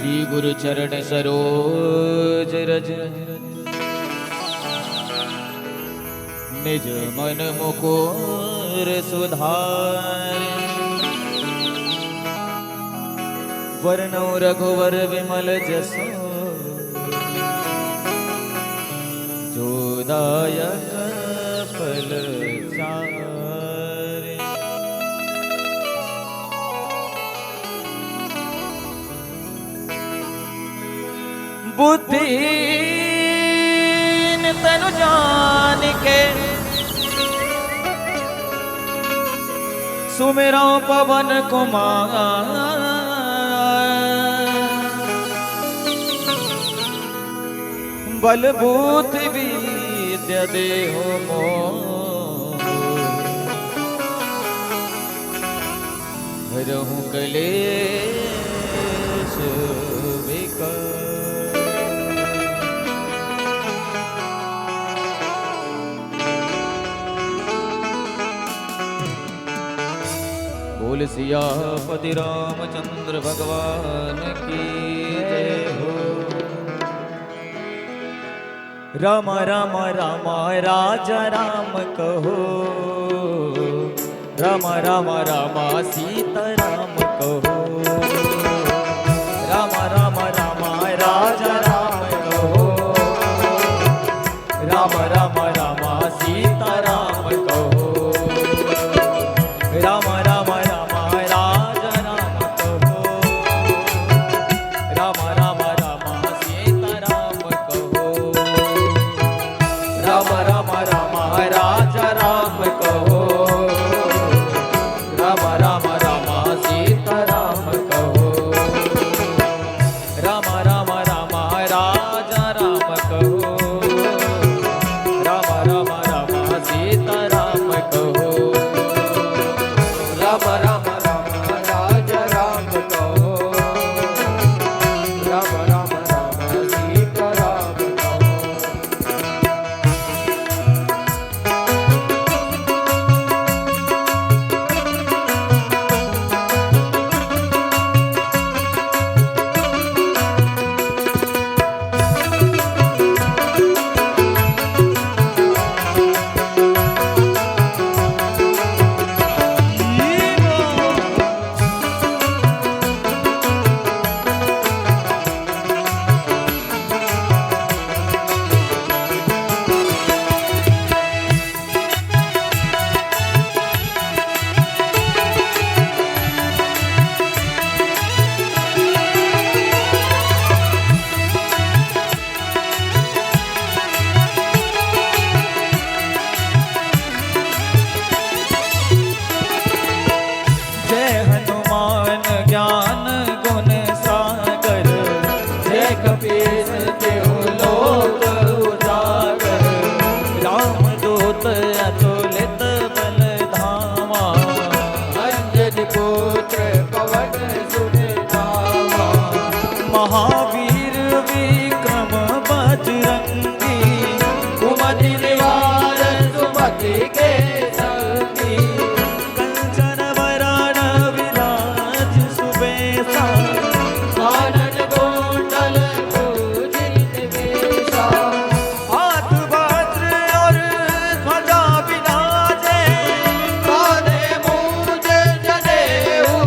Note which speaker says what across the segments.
Speaker 1: श्री गुरु चरण सरोज रज निज मन मुकुर सुधार वरनौ रघुवर विमल जसो जो दायक फल चारे। बुद्धिहीन तनु जान के सुमिरौ पवन कुमार बल बुद्धि विद्या देहो मोह हरहु कलेश विकार। बोल सियापति रामचंद्र भगवान की जय हो। राम राम राम राजा राम कहो, राम राम राम सीता राम कहो। राम राम राम राजा राम कहो, राम राम राम सीता राम कहो। राम राम राम राजा राम कहो, राम राम राम सीता राम कहो। राम राम राम राजा राम कहो, राम राम राम सीता राम कहो। राम राम राम राजा राम कहो, राम राम राम सीता राम कहो। राम राम राम राजा राम कहो, राम राम राम सीता राम कहो। जय हनुमान ज्ञान गुण सागर, जय कपीस तिहु लोक उजागर। राम दूत अतुलित बल धामा, अंजनी पुत्र पवन सुत नामा। महावीर विक्रम बजरंगी, कुमति निवार सुमति के संगी। कंचन वरण विराज सुबेसा, कानन कुंडल पूजित वेशा। हाथ वज्र और ध्वजा विराजे, कांधे मूंज जनेऊ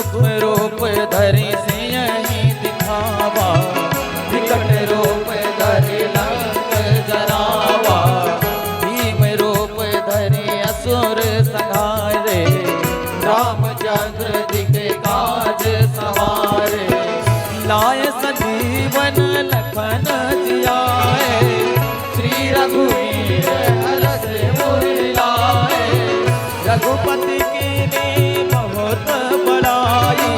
Speaker 2: सूक्ष्म रूप धरि सिंह दिखावा,
Speaker 1: विकट रूप धरि लंक जरावा,
Speaker 2: भीम रूप धरि असुर संहारे,
Speaker 1: रामचंद्र जी के काज सवारे,
Speaker 2: लाए संजीवन लखन जियाए,
Speaker 1: श्री रघुवीर हरष मुनि लाए,
Speaker 2: रघुपति की ने बहुत बड़ाई,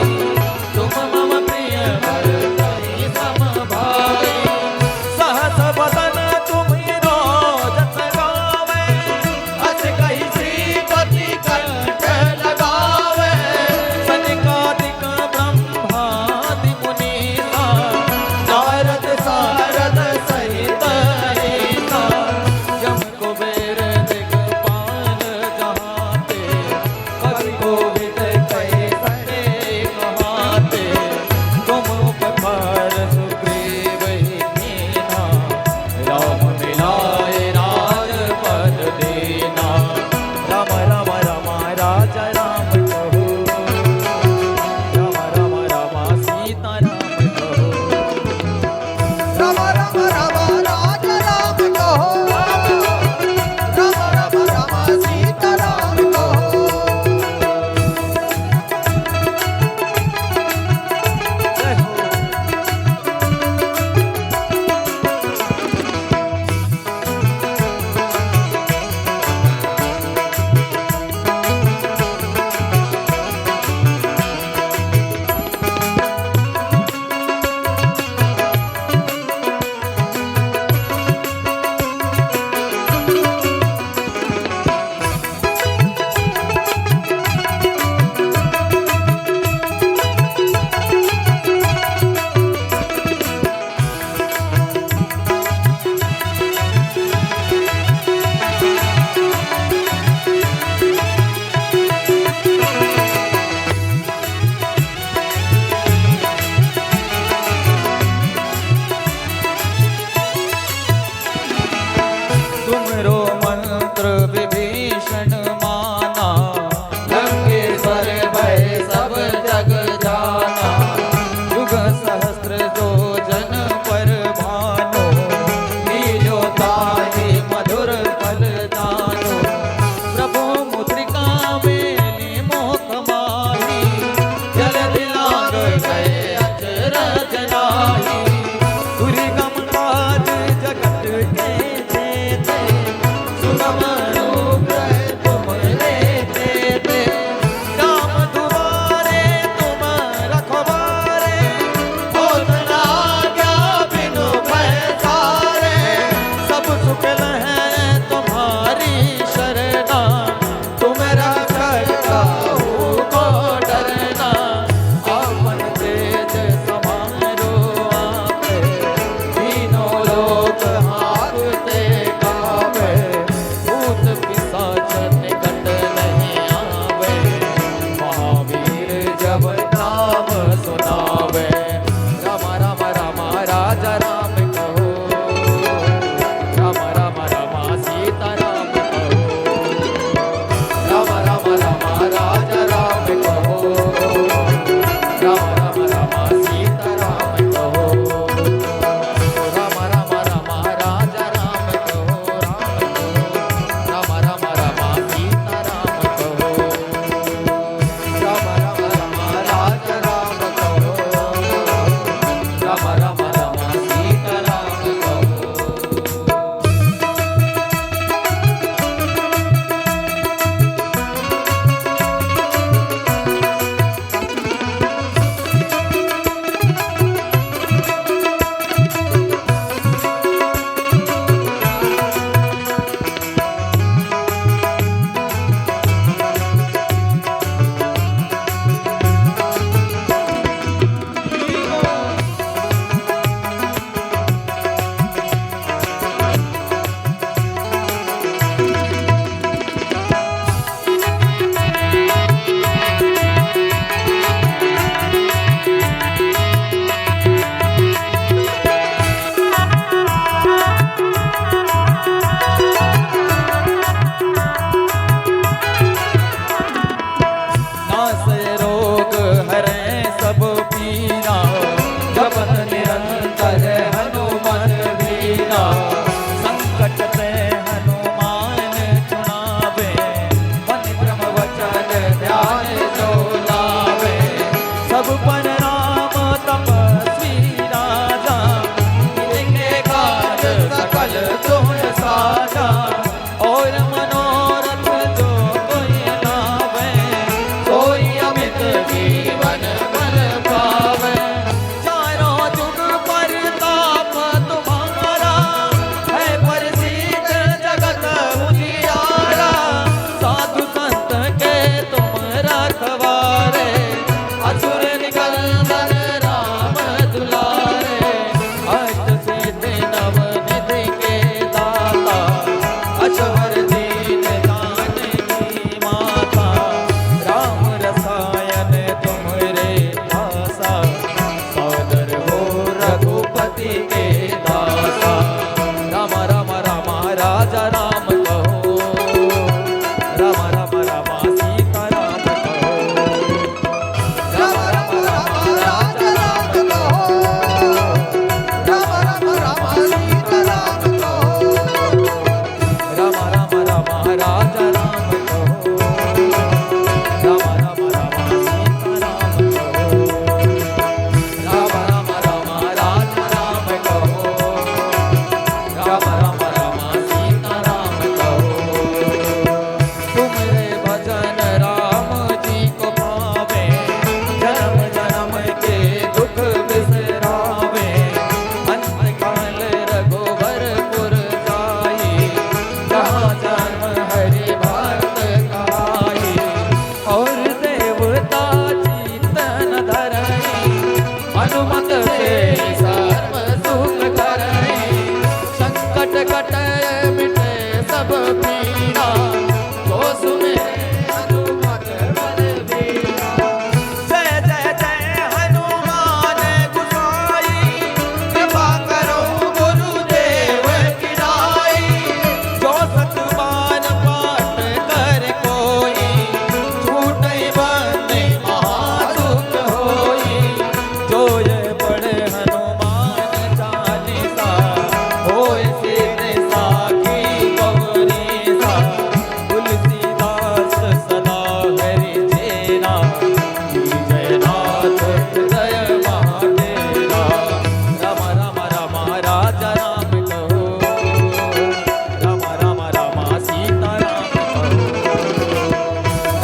Speaker 2: तब पर राम तपस्वी राजा, इनके काज सकल तुम साजा। और मनोरथ जो कोई लावे, सोई अमित जीवन फल पावे। चारों जुग परताप तुम्हारा, है प्रसिद्ध जगत उजियारा। साधु संत के तुम रखवारे, असुर निकंदन राम दुलारे। अष्ट सिद्धि नव निधि के दाता, अचवर दीन जानकी माता। राम रसायन तुम्हारे दासा, सौदर हो रघुपति के दासा। राम राम राम राजा राम कहो, राम राम राम सीता राम कहो।
Speaker 3: राम राम राम राजा राम कहो, राम राम राम सीता राम कहो।
Speaker 2: राम राम राम राजा राम कहो, राम राम राम सीता राम कहो। राम राम राम राजा राम कहो, राम राम राम सीता राम कहो। तुमरे भजन राम जी को पावे, जन्म जन्म के दुख बिसरावे। अंत काल रघुवरपुर जाई, जहाँ जन्म हरि भक्त काई। और देवता चीतन धरई, हनुमत से सर्व सुख करई। संकट कटै मिटे सब पीरा, जो सुमिरै हनुमत बलबीरा। जय जय जय हनुमान गोसाई, कृपा करो गुरुदेव की नाई। जो सतबान पाठ कर कोई, छूटै बंदी महासुख होई। जो ये पढ़े हनुमान चालीसा, होय सिद्धि साखी गौरीसा। तुलसीदास सदा हरि चेरा, जयनाथ हृदय महादेवा। राम राम राम राजा राम कहो, राम राम राम सीता राम कहो।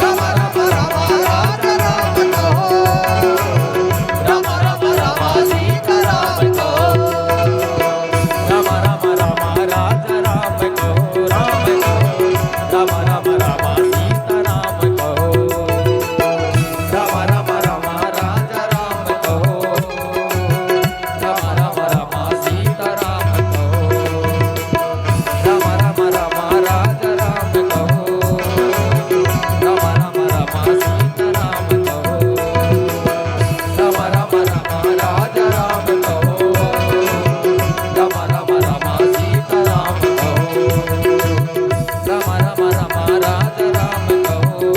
Speaker 3: राम राम राम राजा राम कहो, राम राम राम सीता राम कहो।
Speaker 2: राम राम राम राजा राम कहो, राम कहो। राम राम राम सीता राम कहो। राम राम राम राजा राम कहो, राम राम राम सीता राम कहो। राम राम राम राजा राम कहो, राम राम राम सीता राम कहो। राम राम राम राजा राम कहो, राम राम राम सीता राम कहो। राम राम राम राजा राम कहो,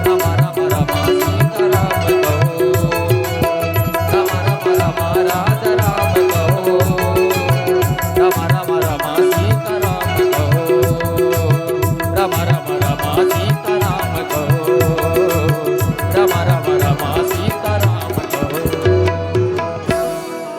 Speaker 2: राम राम राम सीता राम कहो। राम राम राम राजा राम कहो, राम राम राम